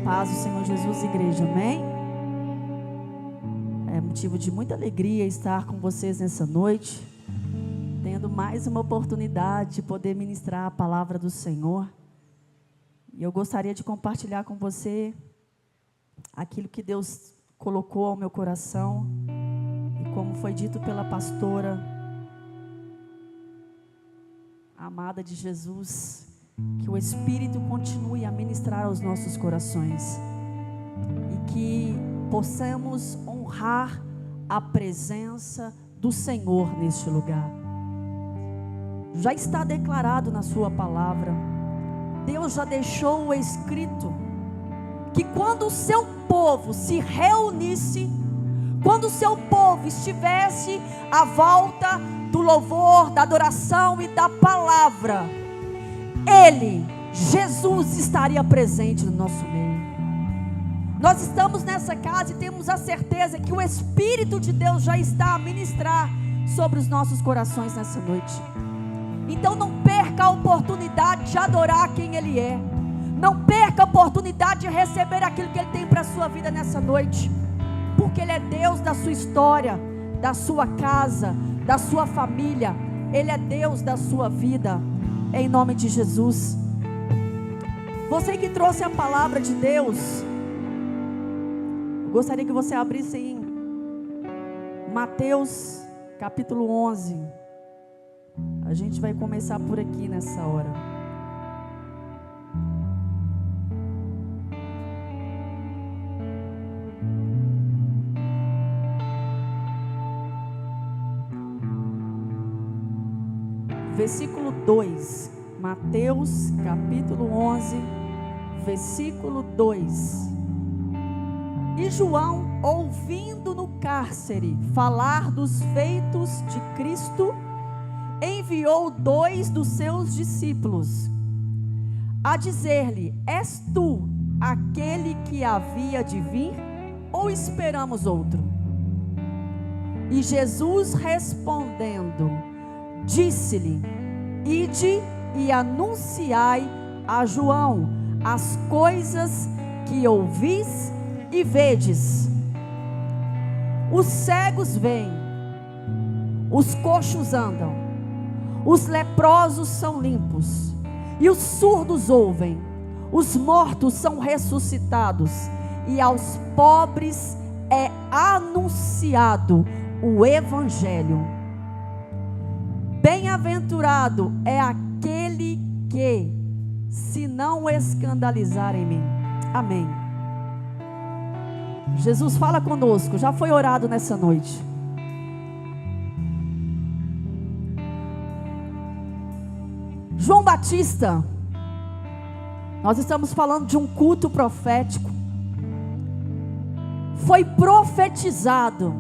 paz do Senhor Jesus, igreja, amém? É motivo de muita alegria estar com vocês nessa noite, tendo mais uma oportunidade de poder ministrar a palavra do Senhor. E eu gostaria de compartilhar com você aquilo que Deus colocou ao meu coração, e como foi dito pela pastora amada de Jesus, que o Espírito continue a ministrar aos nossos corações e que possamos honrar a presença do Senhor neste lugar. Já está declarado na sua palavra, Deus já deixou escrito que quando o seu povo se reunisse, quando o seu povo estivesse à volta do louvor, da adoração e da palavra, Ele, Jesus, estaria presente no nosso meio. Nós estamos nessa casa e temos a certeza que o Espírito de Deus já está a ministrar sobre os nossos corações nessa noite. Então não perca a oportunidade de adorar quem Ele é. Não perca a oportunidade de receber aquilo que Ele tem para a sua vida nessa noite. Porque Ele é Deus da sua história, da sua casa, da sua família. Ele é Deus da sua vida. Em nome de Jesus. Você que trouxe a palavra de Deus, eu gostaria que você abrisse em Mateus capítulo 11. A gente vai começar por aqui nessa hora. Versículo 2, Mateus capítulo 11, versículo 2. E João, ouvindo no cárcere falar dos feitos de Cristo, enviou 2 dos seus discípulos, a dizer-lhe: És tu aquele que havia de vir, ou esperamos outro? E Jesus respondendo, disse-lhe: Ide e anunciai a João as coisas que ouvis e vedes. Os cegos veem, os coxos andam, os leprosos são limpos, e os surdos ouvem, os mortos são ressuscitados, e aos pobres é anunciado o Evangelho. Bem-aventurado é aquele que se não escandalizar em mim. Amém. Jesus fala conosco, já foi orado nessa noite. João Batista, nós estamos falando de um culto profético. Foi profetizado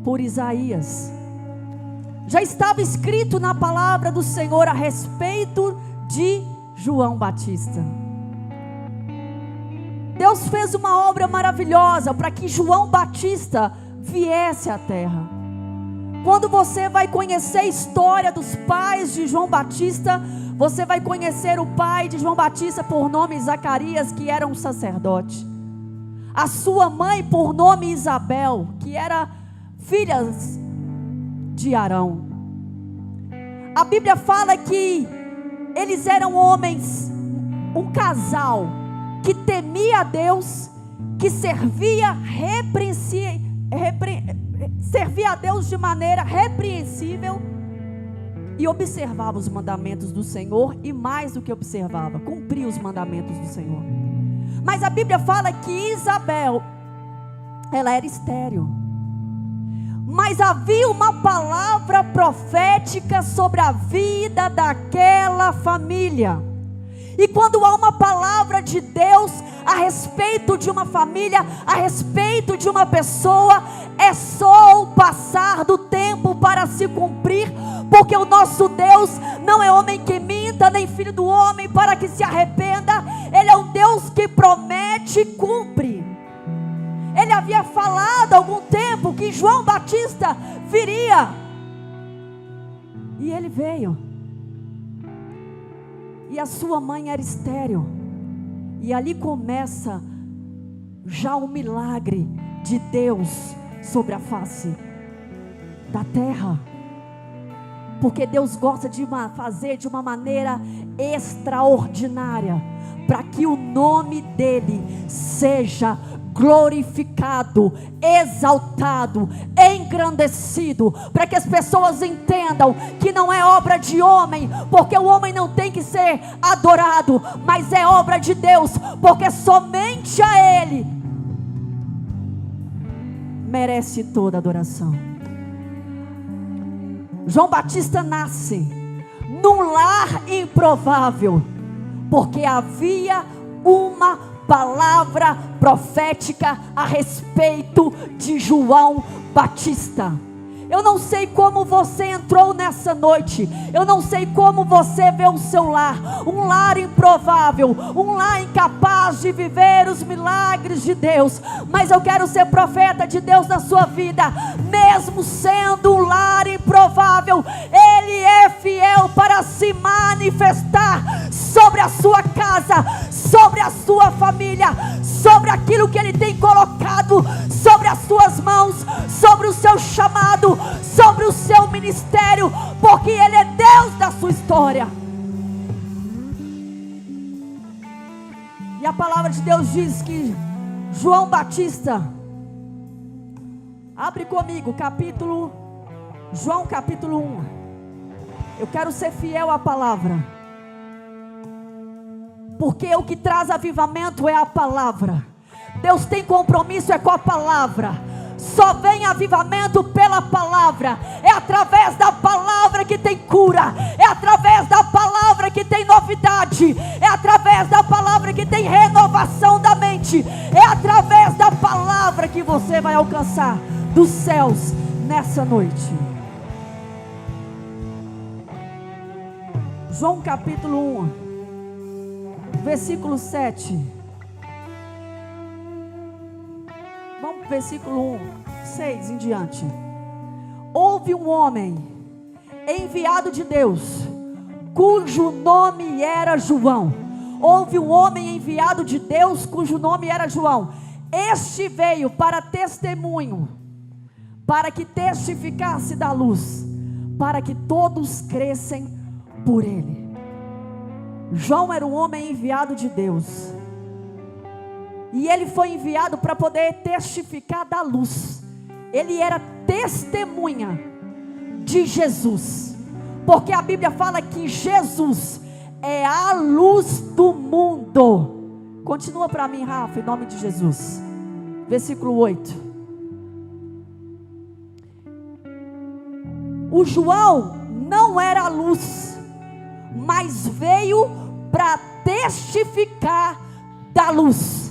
por Isaías. Já estava escrito na palavra do Senhor a respeito de João Batista. Deus fez uma obra maravilhosa para que João Batista viesse à terra. Quando você vai conhecer a história dos pais de João Batista, você vai conhecer o pai de João Batista por nome Zacarias, que era um sacerdote. A sua mãe por nome Isabel, que era filha de Arão. A Bíblia fala que eles eram homens, um casal que temia a Deus, que servia a Deus de maneira repreensível e observava os mandamentos do Senhor, e mais do que observava, cumpria os mandamentos do Senhor. Mas a Bíblia fala que Isabel, ela era estéril. Mas havia uma palavra profética sobre a vida daquela família. E quando há uma palavra de Deus a respeito de uma família, a respeito de uma pessoa, é só o passar do tempo para se cumprir, porque o nosso Deus não é homem que minta, nem filho do homem para que se arrependa. Ele é um Deus que promete e cumpre. Ele havia falado há algum tempo que João Batista viria, e ele veio. E a sua mãe era estéril. E ali começa já o milagre de Deus sobre a face da terra. Porque Deus gosta de fazer de uma maneira extraordinária, para que o nome dele seja glorificado, exaltado, engrandecido, para que as pessoas entendam que não é obra de homem, porque o homem não tem que ser adorado, mas é obra de Deus, porque somente a ele merece toda adoração. João Batista nasce num lar improvável, porque havia uma palavra profética a respeito de João Batista. Eu não sei como você entrou nessa noite, eu não sei como você vê o seu lar, um lar improvável, um lar incapaz de viver os milagres de Deus, mas eu quero ser profeta de Deus na sua vida. Mesmo sendo um lar improvável, Ele é fiel para se manifestar sobre a sua casa, sobre a sua família, sobre aquilo que Ele tem colocado sobre as suas mãos, sobre o seu chamado, sobre o seu ministério, porque Ele é Deus da sua história. E a palavra de Deus diz que João Batista, abre comigo, João capítulo 1. Eu quero ser fiel à palavra, porque o que traz avivamento é a palavra. Deus tem compromisso com a palavra. Só vem avivamento pela palavra. É através da palavra que tem cura, é através da palavra que tem novidade, é através da palavra que tem renovação da mente, é através da palavra que você vai alcançar dos céus nessa noite. João capítulo 1, versículo 7. Vamos para o versículo 1, 6 em diante. Houve um homem enviado de Deus, cujo nome era João. Houve um homem enviado de Deus, cujo nome era João. Este veio para testemunho, para que testificasse da luz, para que todos crescem por ele. João era um homem enviado de Deus, e ele foi enviado para poder testificar da luz. Ele era testemunha de Jesus, porque a Bíblia fala que Jesus é a luz do mundo. Continua para mim, Rafa, em nome de Jesus. Versículo 8. O João não era a luz, mas veio para testificar da luz.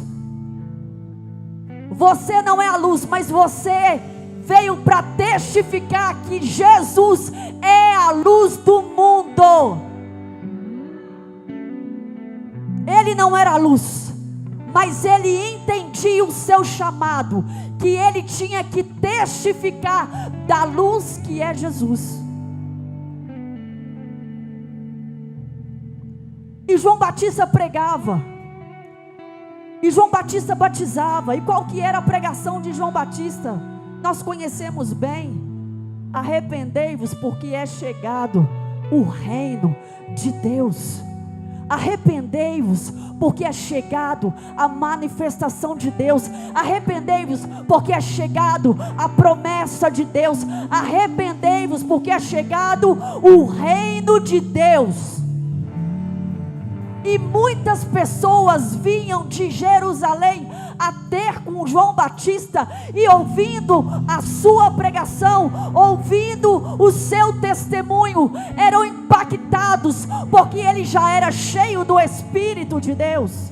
Você não é a luz, mas você veio para testificar que Jesus é a luz do mundo. Ele não era a luz, mas ele entendia o seu chamado, que ele tinha que testificar da luz que é Jesus. E João Batista pregava, e João Batista batizava. E qual que era a pregação de João Batista? Nós conhecemos bem: arrependei-vos, porque é chegado o reino de Deus. Arrependei-vos, porque é chegado a manifestação de Deus. Arrependei-vos, porque é chegado a promessa de Deus. Arrependei-vos, porque é chegado o reino de Deus. E muitas pessoas vinham de Jerusalém a ter com João Batista, e ouvindo a sua pregação, ouvindo o seu testemunho, eram impactados, porque ele já era cheio do Espírito de Deus.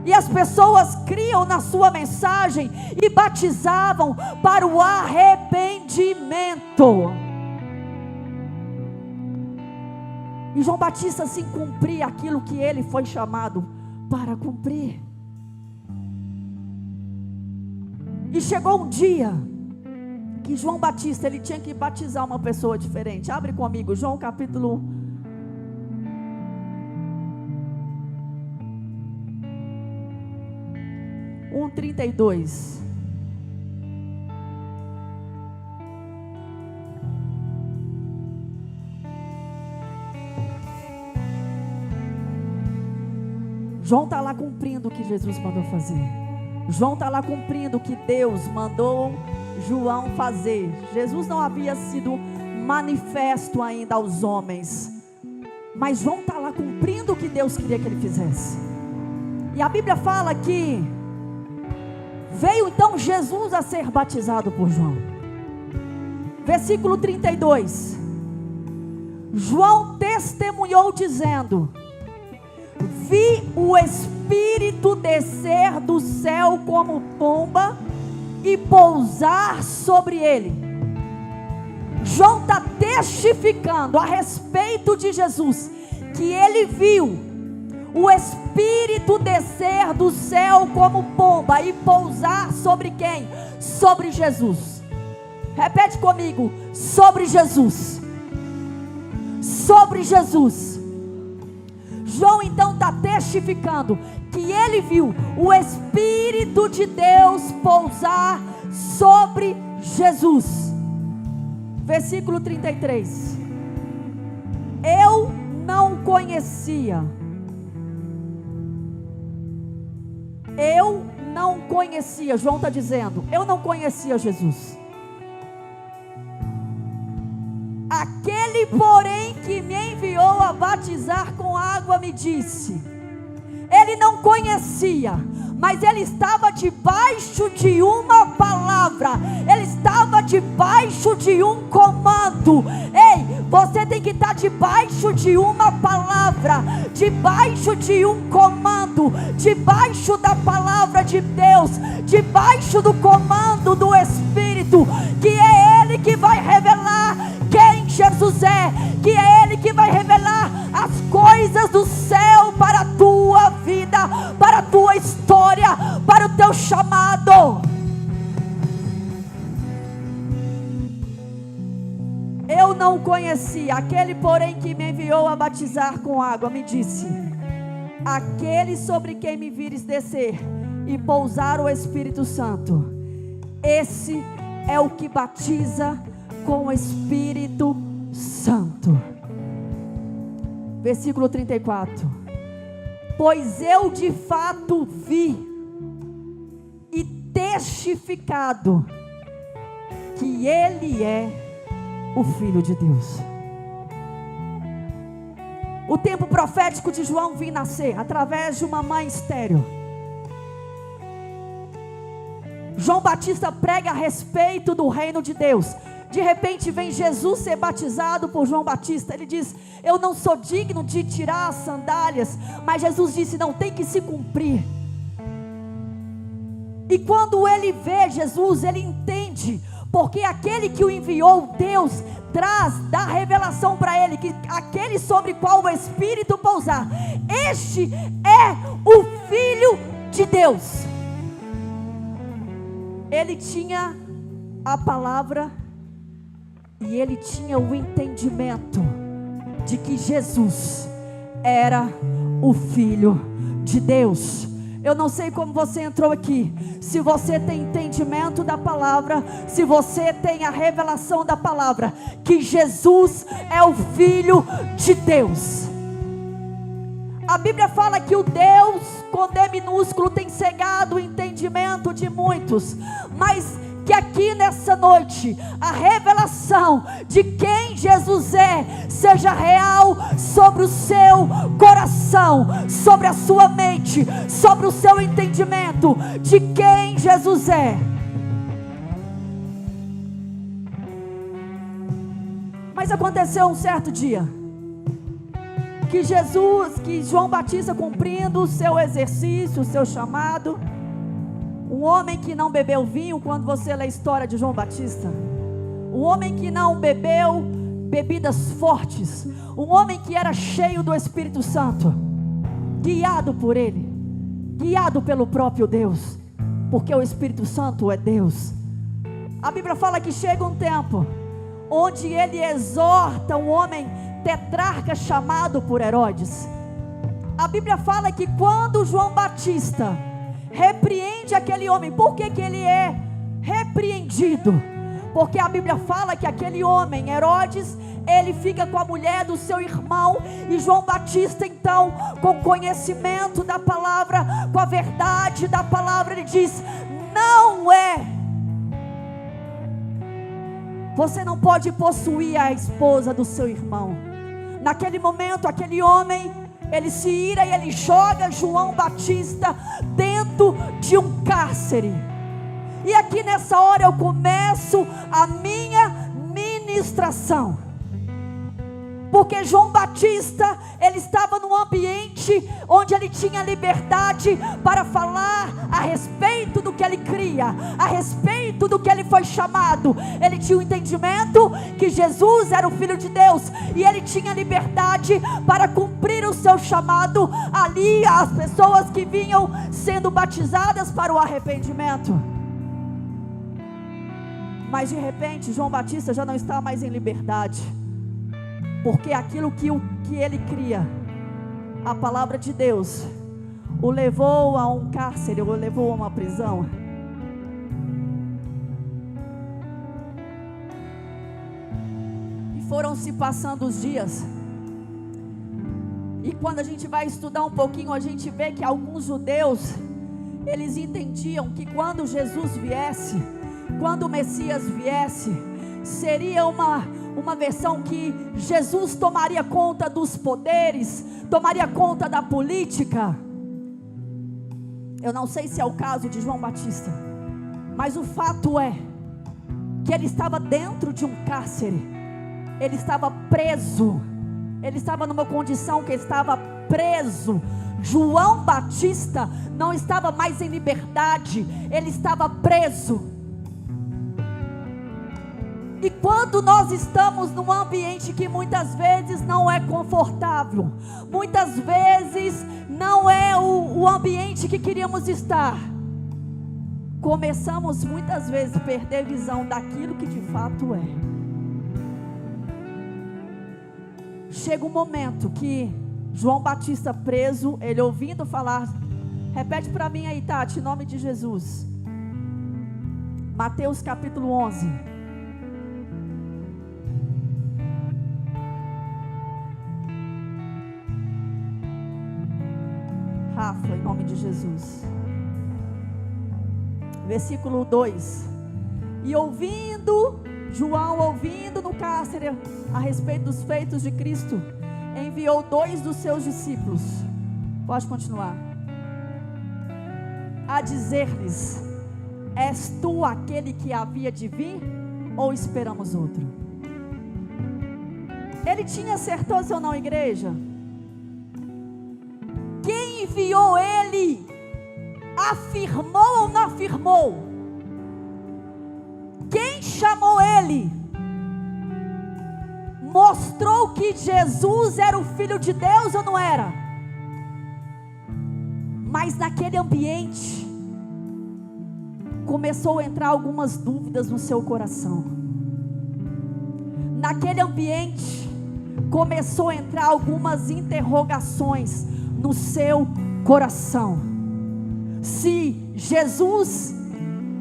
E as pessoas criam na sua mensagem e batizavam para o arrependimento. E João Batista assim cumpria aquilo que ele foi chamado para cumprir. E chegou um dia que João Batista, ele tinha que batizar uma pessoa diferente. Abre comigo, João capítulo 1:32. João está lá cumprindo o que Jesus mandou fazer. João está lá cumprindo o que Deus mandou João fazer. Jesus não havia sido manifesto ainda aos homens, mas João está lá cumprindo o que Deus queria que ele fizesse. E a Bíblia fala que veio então Jesus a ser batizado por João. Versículo 32. João testemunhou dizendo: vi o Espírito descer do céu como pomba e pousar sobre ele. João está testificando a respeito de Jesus, que ele viu o Espírito descer do céu como pomba e pousar sobre quem? Sobre Jesus. Repete comigo: sobre Jesus. Sobre Jesus. João então está testificando que ele viu o Espírito de Deus pousar sobre Jesus. Versículo 33. Eu não conhecia. João está dizendo: eu não conhecia Jesus. Aquele, porém, que me enviou a batizar com água me disse. Ele não conhecia, mas ele estava debaixo de uma palavra. Ele estava debaixo de um comando. Ei, você tem que estar debaixo de uma palavra, debaixo de um comando, debaixo da palavra de Deus, debaixo do comando do Espírito, que é Ele que vai revelar quem Jesus é, que é Ele que vai revelar as coisas do céu para a tua vida, para a tua história, para o teu chamado. Eu não conhecia. Aquele, porém, que me enviou a batizar com água me disse: aquele sobre quem me vires descer e pousar o Espírito Santo, esse é o que batiza com o Espírito Santo. Versículo 34. Pois eu de fato vi e testificado que Ele é o Filho de Deus. O tempo profético de João vinha nascer através de uma mãe estéril. João Batista prega a respeito do reino de Deus. De repente vem Jesus ser batizado por João Batista. Ele diz: eu não sou digno de tirar as sandálias. Mas Jesus disse: não, tem que se cumprir. E quando ele vê Jesus, ele entende, porque aquele que o enviou, Deus, dá revelação para ele, que aquele sobre qual o Espírito pousar, este é o Filho de Deus. Ele tinha a palavra e ele tinha o entendimento de que Jesus era o Filho de Deus. Eu não sei como você entrou aqui, se você tem entendimento da palavra, se você tem a revelação da palavra, que Jesus é o Filho de Deus. A Bíblia fala que o Deus com D minúsculo tem cegado o entendimento de muitos, mas que aqui nessa noite a revelação de quem Jesus é seja real sobre o seu coração, sobre a sua mente, sobre o seu entendimento de quem Jesus é. Mas aconteceu um certo dia que João Batista, cumprindo o seu exercício, o seu chamado, um homem que não bebeu vinho, quando você lê a história de João Batista, um homem que não bebeu bebidas fortes, um homem que era cheio do Espírito Santo, guiado por ele, guiado pelo próprio Deus, porque o Espírito Santo é Deus. A Bíblia fala que chega um tempo onde ele exorta um homem tetrarca chamado por Herodes. A Bíblia fala que quando João Batista repreende aquele homem. Por que que ele é repreendido? Porque a Bíblia fala que aquele homem, Herodes, ele fica com a mulher do seu irmão, e João Batista então, com conhecimento da palavra, com a verdade da palavra, ele diz: não é, você não pode possuir a esposa do seu irmão. Naquele momento, aquele homem, ele se ira e ele joga João Batista dentro de um cárcere. E aqui nessa hora eu começo a minha ministração, porque João Batista, ele estava num ambiente onde ele tinha liberdade para falar a respeito do que ele cria, a respeito do que ele foi chamado. Ele tinha o entendimento que Jesus era o Filho de Deus, e ele tinha liberdade para cumprir o seu chamado ali, as pessoas que vinham sendo batizadas para o arrependimento. Mas de repente João Batista já não está mais em liberdade, porque aquilo que ele cria, a palavra de Deus, o levou a um cárcere, o levou a uma prisão. E foram se passando os dias, e quando a gente vai estudar um pouquinho, a gente vê que alguns judeus, eles entendiam que quando Jesus viesse, quando o Messias viesse, seria uma versão que Jesus tomaria conta dos poderes, tomaria conta da política. Eu não sei se é o caso de João Batista, mas o fato é que ele estava dentro de um cárcere, ele estava preso, ele estava numa condição que estava preso. João Batista não estava mais em liberdade, ele estava preso. E quando nós estamos num ambiente que muitas vezes não é confortável, muitas vezes não é o ambiente que queríamos estar, começamos muitas vezes a perder visão daquilo que de fato é. Chega um momento que João Batista preso, ele ouvindo falar, repete para mim aí, Tati, em nome de Jesus, Mateus capítulo 11. Rafa, em nome de Jesus. Versículo 2. E João ouvindo no cárcere a respeito dos feitos de Cristo, enviou 2 dos seus discípulos, pode continuar, a dizer-lhes: és tu aquele que havia de vir, ou esperamos outro? Ele tinha certeza ou não, igreja? Quem enviou ele, afirmou ou não afirmou? Quem chamou ele, mostrou que Jesus era o Filho de Deus ou não era? Mas naquele ambiente, começou a entrar algumas dúvidas no seu coração. Naquele ambiente, começou a entrar algumas interrogações no seu coração. Se Jesus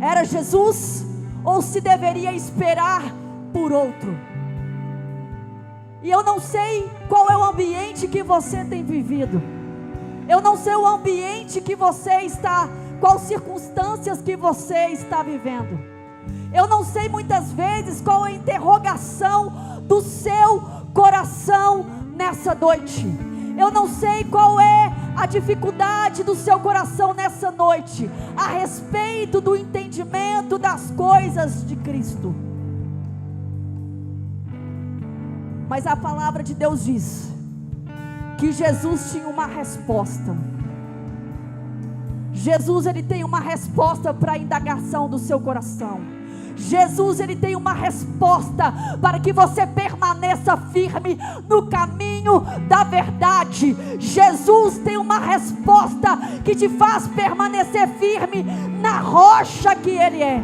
era Jesus, ou se deveria esperar por outro. E eu não sei qual é o ambiente que você tem vivido. Eu não sei o ambiente que você está, quais circunstâncias que você está vivendo. Eu não sei muitas vezes qual é a interrogação do seu coração nessa noite. Eu não sei qual é a dificuldade do seu coração nessa noite, a respeito do entendimento das coisas de Cristo. Mas a palavra de Deus diz que Jesus tinha uma resposta. Jesus, ele tem uma resposta para a indagação do seu coração. Jesus, ele tem uma resposta para que você permaneça firme no caminho da verdade. Jesus tem uma resposta que te faz permanecer firme na rocha que ele é.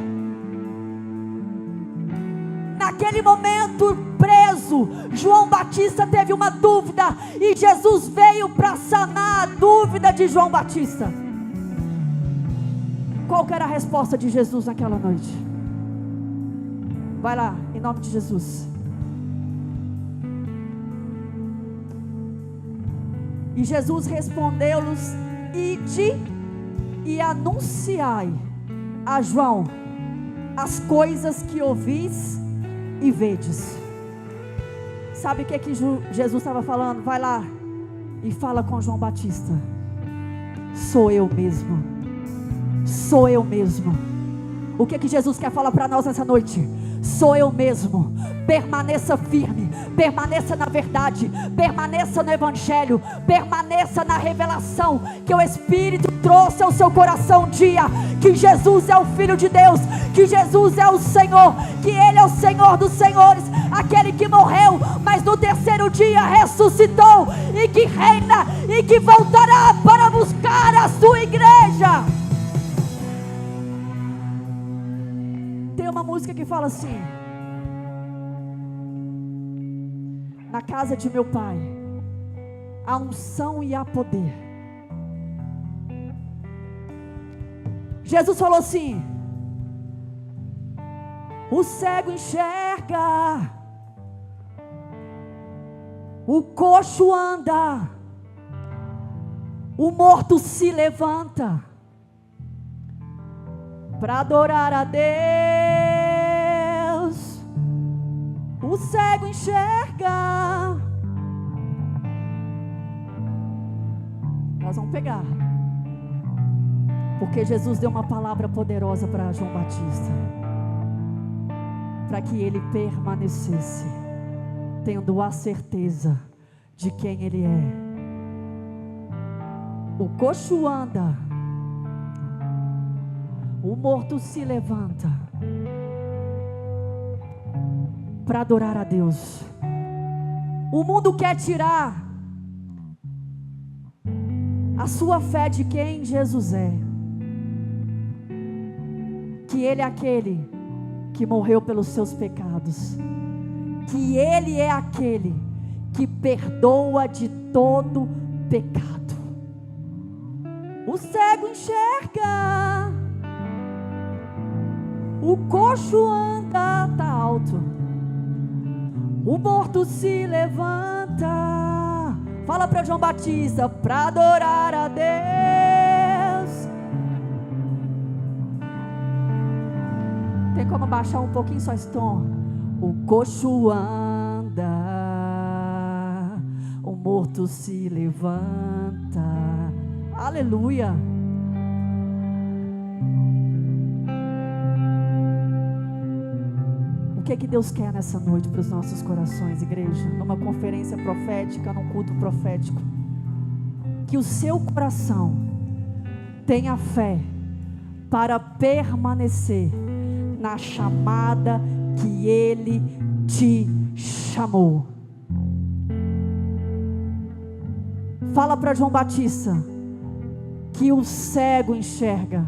Naquele momento preso, João Batista teve uma dúvida, e Jesus veio para sanar a dúvida de João Batista. Qual que era a resposta de Jesus naquela noite? Vai lá, em nome de Jesus. E Jesus respondeu-lhes: ide e anunciai a João as coisas que ouvis e vedes. Sabe o que Jesus estava falando? Vai lá e fala com João Batista: sou eu mesmo, sou eu mesmo. O que Jesus quer falar para nós nessa noite? Sou eu mesmo. Permaneça firme, permaneça na verdade, permaneça no Evangelho, permaneça na revelação que o Espírito trouxe ao seu coração um dia, que Jesus é o Filho de Deus, que Jesus é o Senhor, que Ele é o Senhor dos Senhores, aquele que morreu, mas no terceiro dia ressuscitou, e que reina, e que voltará para buscar a sua igreja. Tem uma música que fala assim: na casa de meu pai há unção e há poder. Jesus falou assim: o cego enxerga, o coxo anda, o morto se levanta para adorar a Deus. O cego enxerga. Nós vamos pegar, porque Jesus deu uma palavra poderosa para João Batista, para que ele permanecesse, tendo a certeza de quem ele é. O coxo anda, o morto se levanta para adorar a Deus. O mundo quer tirar a sua fé de quem Jesus é, que Ele é aquele que morreu pelos seus pecados, que Ele é aquele que perdoa de todo pecado. O cego enxerga, o coxo anda, tá alto, o morto se levanta. Fala para João Batista: para adorar a Deus. Tem como baixar um pouquinho só esse tom? O coxo anda, o morto se levanta. Aleluia. O que Deus quer nessa noite para os nossos corações, igreja? Numa conferência profética, num culto profético, que o seu coração tenha fé para permanecer na chamada que Ele te chamou. Fala para João Batista que o cego enxerga,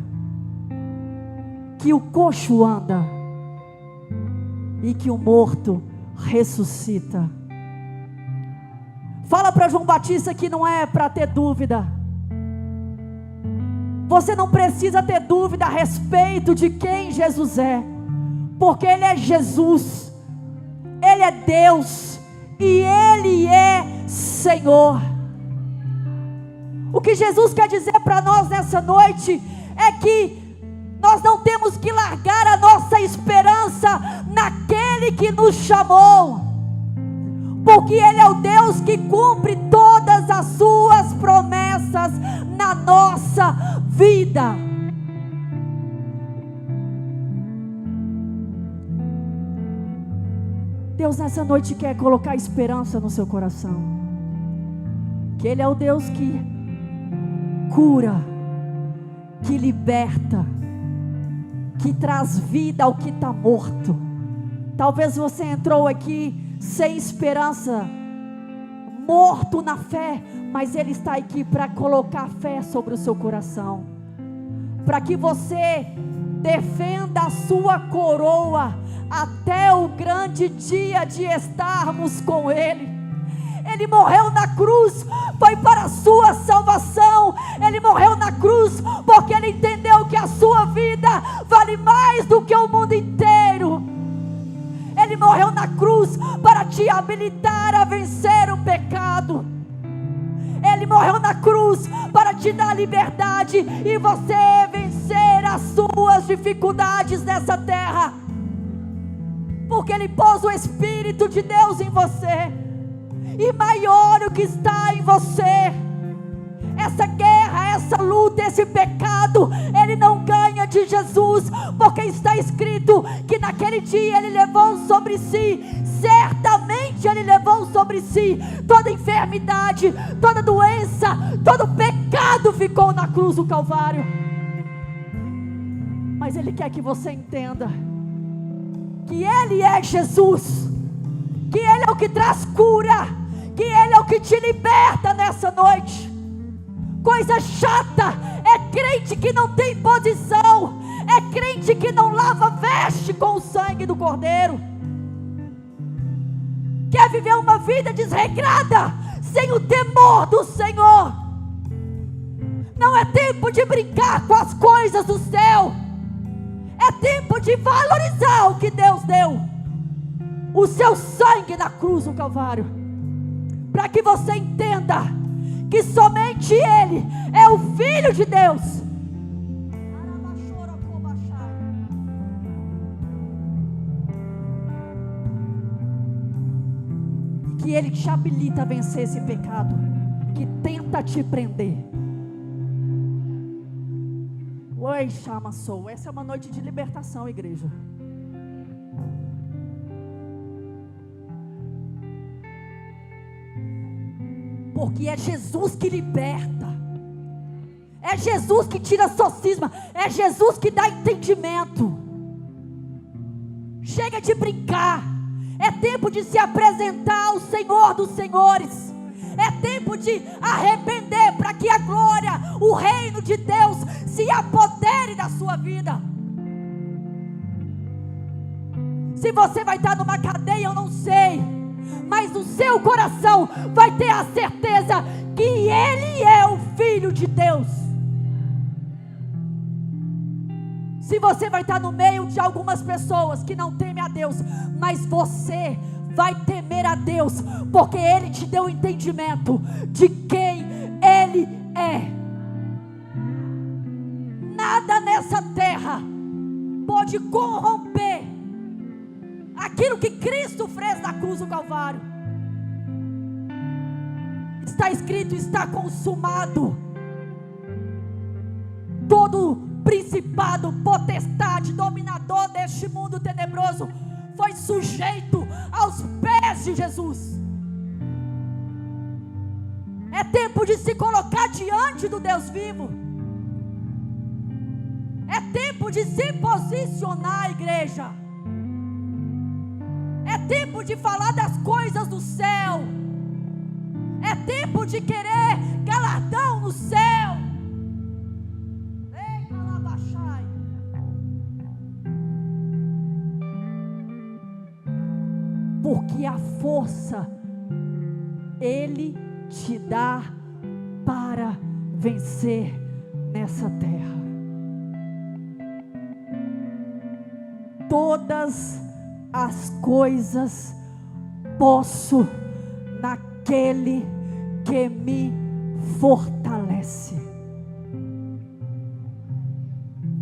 que o coxo anda e que o morto ressuscita. Fala para João Batista que não é para ter dúvida. Você não precisa ter dúvida a respeito de quem Jesus é, porque Ele é Jesus, Ele é Deus e Ele é Senhor. O que Jesus quer dizer para nós nessa noite é que nós não temos que largar a nossa esperança naquele que nos chamou, porque Ele é o Deus que cumpre todas as suas promessas na nossa vida. Deus nessa noite quer colocar esperança no seu coração, que Ele é o Deus que cura, que liberta, que traz vida ao que está morto. Talvez você entrou aqui sem esperança, morto na fé, mas Ele está aqui para colocar fé sobre o seu coração, para que você defenda a sua coroa até o grande dia de estarmos com Ele. Ele morreu na cruz, foi para a sua salvação. Ele morreu na cruz porque Ele entendeu que a sua vida habilitar a vencer o pecado. Ele morreu na cruz para te dar liberdade e você vencer as suas dificuldades nessa terra. Porque Ele pôs o Espírito de Deus em você. E maior o que está em você. Essa guerra, essa luta, esse pecado, ele não ganha de Jesus. Porque está escrito que naquele dia Ele levou sobre si, certamente Ele levou sobre si toda enfermidade, toda doença, todo pecado ficou na cruz do Calvário. Mas Ele quer que você entenda que Ele é Jesus, que Ele é o que traz cura, que Ele é o que te liberta nessa noite. Coisa chata é crente que não tem posição, é crente que não lava veste com o sangue do Cordeiro, quer viver uma vida desregrada, sem o temor do Senhor. Não é tempo de brincar com as coisas do céu, é tempo de valorizar o que Deus deu, o seu sangue na cruz do Calvário, para que você entenda que somente Ele é o Filho de Deus. E que Ele te habilita a vencer esse pecado que tenta te prender. Oi, chama sou. Essa é uma noite de libertação, igreja. Porque é Jesus que liberta, é Jesus que tira sofisma, é Jesus que dá entendimento. Chega de brincar, é tempo de se apresentar ao Senhor dos Senhores, é tempo de arrepender para que a glória, o reino de Deus se apodere da sua vida. Se você vai estar numa cadeia, eu não sei, mas no seu coração vai ter a certeza que Ele é o Filho de Deus. Se você vai estar no meio de algumas pessoas que não temem a Deus, mas você vai temer a Deus, porque Ele te deu o entendimento de quem Ele é. Nada nessa terra pode corromper aquilo que Cristo fez na cruz do Calvário. Está escrito, está consumado. Todo principado, potestade, dominador deste mundo tenebroso foi sujeito aos pés de Jesus. É tempo de se colocar diante do Deus vivo. É tempo de se posicionar, igreja. É tempo de falar das coisas do céu. É tempo de querer galardão no céu. Ei, Calabachai. Porque a força Ele te dá para vencer nessa terra. Todas as coisas posso naquele que me fortalece.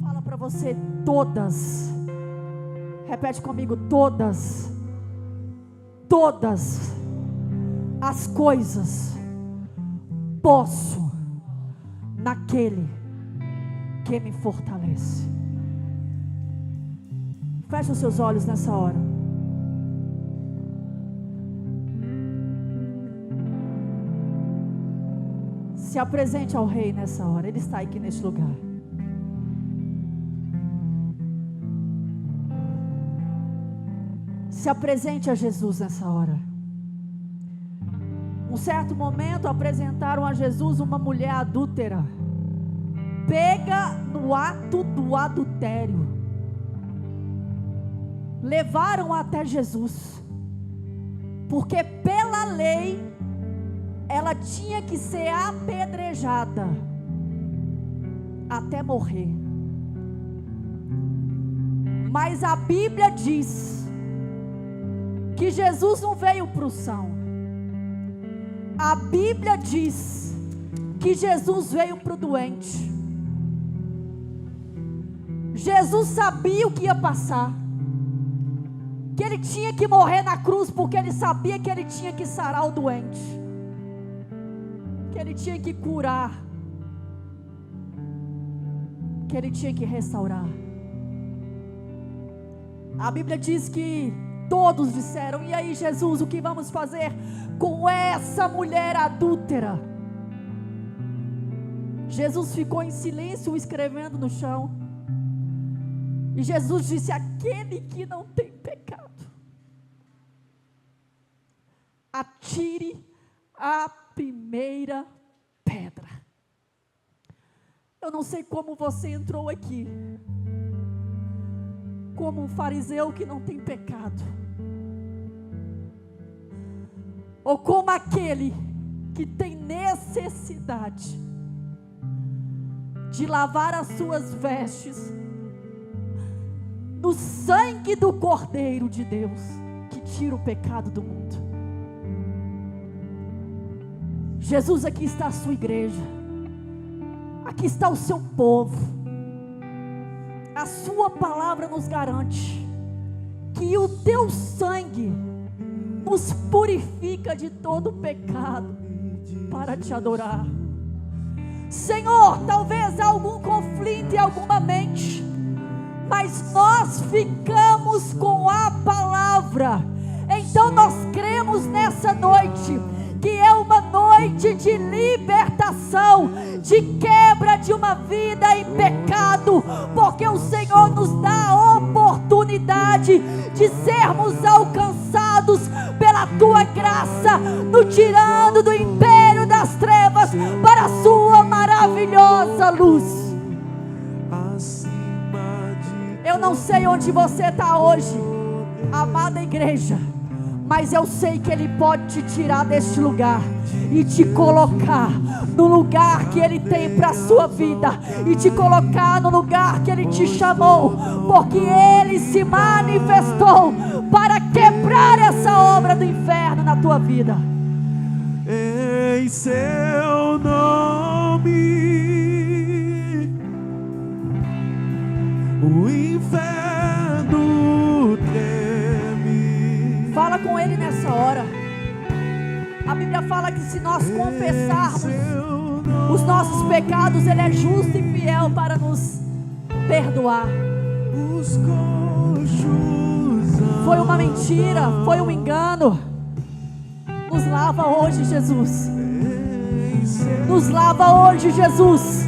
Fala para você, todas. Repete comigo, todas as coisas posso naquele que me fortalece. Feche os seus olhos nessa hora. Se apresente ao Rei nessa hora. Ele está aqui neste lugar. Se apresente a Jesus nessa hora. Um certo momento apresentaram a Jesus uma mulher adúltera, pega no ato do adultério. Levaram até Jesus, porque pela lei ela tinha que ser apedrejada até morrer. Mas a Bíblia diz que Jesus não veio para o são. A Bíblia diz que Jesus veio para o doente. Jesus sabia o que ia passar, que ele tinha que morrer na cruz, porque ele sabia que ele tinha que sarar o doente, que ele tinha que curar, que ele tinha que restaurar. A Bíblia diz que todos disseram: e aí, Jesus, o que vamos fazer com essa mulher adúltera? Jesus ficou em silêncio, escrevendo no chão. E Jesus disse: aquele que não tem pecado, atire a primeira pedra. Eu não sei como você entrou aqui, como um fariseu que não tem pecado, ou como aquele que tem necessidade de lavar as suas vestes no sangue do Cordeiro de Deus, que tira o pecado do mundo. Jesus, aqui está a sua igreja, aqui está o seu povo. A sua palavra nos garante que o teu sangue nos purifica de todo pecado para te adorar. Senhor, talvez há algum conflito em alguma mente, mas nós ficamos com a palavra. Então nós cremos nessa noite que é uma noite de libertação, de quebra de uma vida em pecado, porque o Senhor nos dá a oportunidade de sermos alcançados pela tua graça, nos tirando do império das trevas para a sua maravilhosa luz. Eu não sei onde você está hoje, amada igreja, mas eu sei que Ele pode te tirar deste lugar e te colocar no lugar que Ele tem para a sua vida, e te colocar no lugar que Ele te chamou, porque Ele se manifestou para quebrar essa obra do inferno na tua vida. Em seu nome o inferno treme. Fala com Ele nessa hora. A Bíblia fala que se nós confessarmos os nossos pecados, Ele é justo e fiel para nos perdoar. Foi uma mentira, foi um engano. Nos lava hoje, Jesus. Nos lava hoje, Jesus.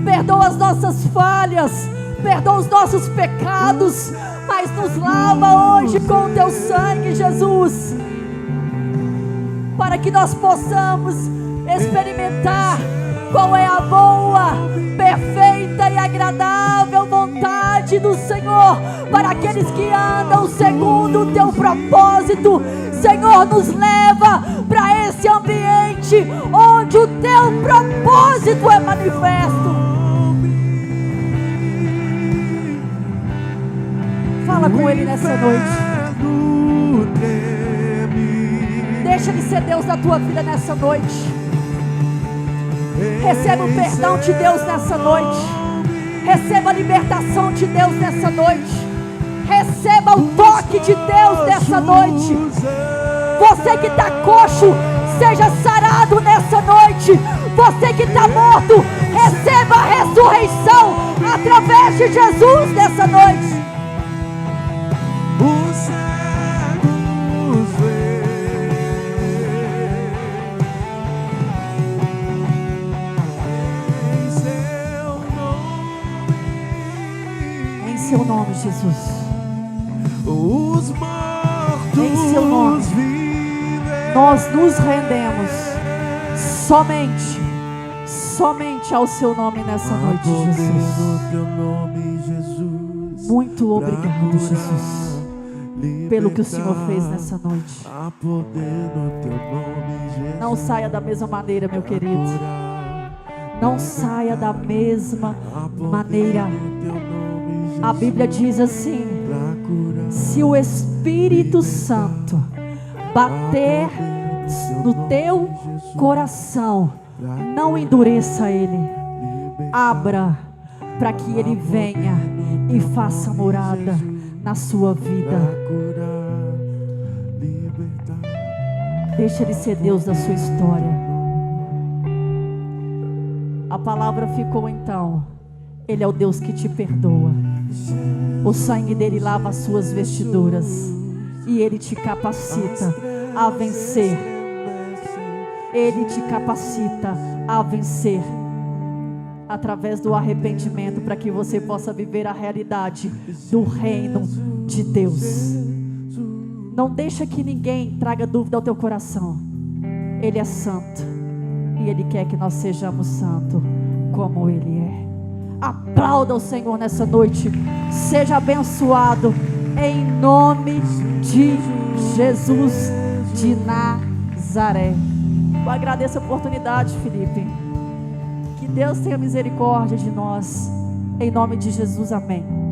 Perdoa as nossas falhas, perdoa os nossos pecados, mas nos lava hoje com o teu sangue, Jesus, para que nós possamos experimentar qual é a boa, perfeita e agradável vontade do Senhor, para aqueles que andam segundo o teu propósito. Senhor, nos leva para esse ambiente onde o teu propósito é manifesto. Fala com Ele nessa noite. Deixa Ele ser Deus da tua vida nessa noite. Receba o perdão de Deus nessa noite. Receba a libertação de Deus nessa noite. Receba o toque de Deus nessa noite. Você que está coxo, seja sarado nessa noite. Você que está morto, receba a ressurreição através de Jesus nessa noite. Os cegos veem. Em seu nome, Jesus. Os mortos em seu nome, vivem. Nós nos rendemos somente ao seu nome nessa noite, Jesus. No teu nome, Jesus. Muito obrigado, Jesus, pelo que o Senhor fez nessa noite. Há poder no teu nome, Jesus. Não saia da mesma maneira, meu querido. Não saia da mesma maneira. A Bíblia diz assim: se o Espírito Santo bater no teu coração, não endureça ele. Abra para que ele venha e faça morada na sua vida. Deixa ele ser Deus da sua história. A palavra ficou então: ele é o Deus que te perdoa. O sangue dele lava as suas vestiduras e ele te capacita a vencer. Ele te capacita a vencer através do arrependimento, para que você possa viver a realidade do reino de Deus. Não deixa que ninguém traga dúvida ao teu coração. Ele é santo e ele quer que nós sejamos santos como ele é. Aplauda o Senhor nessa noite. Seja abençoado em nome de Jesus de Nazaré. Eu agradeço a oportunidade, Felipe. Que Deus tenha misericórdia de nós. Em nome de Jesus, amém.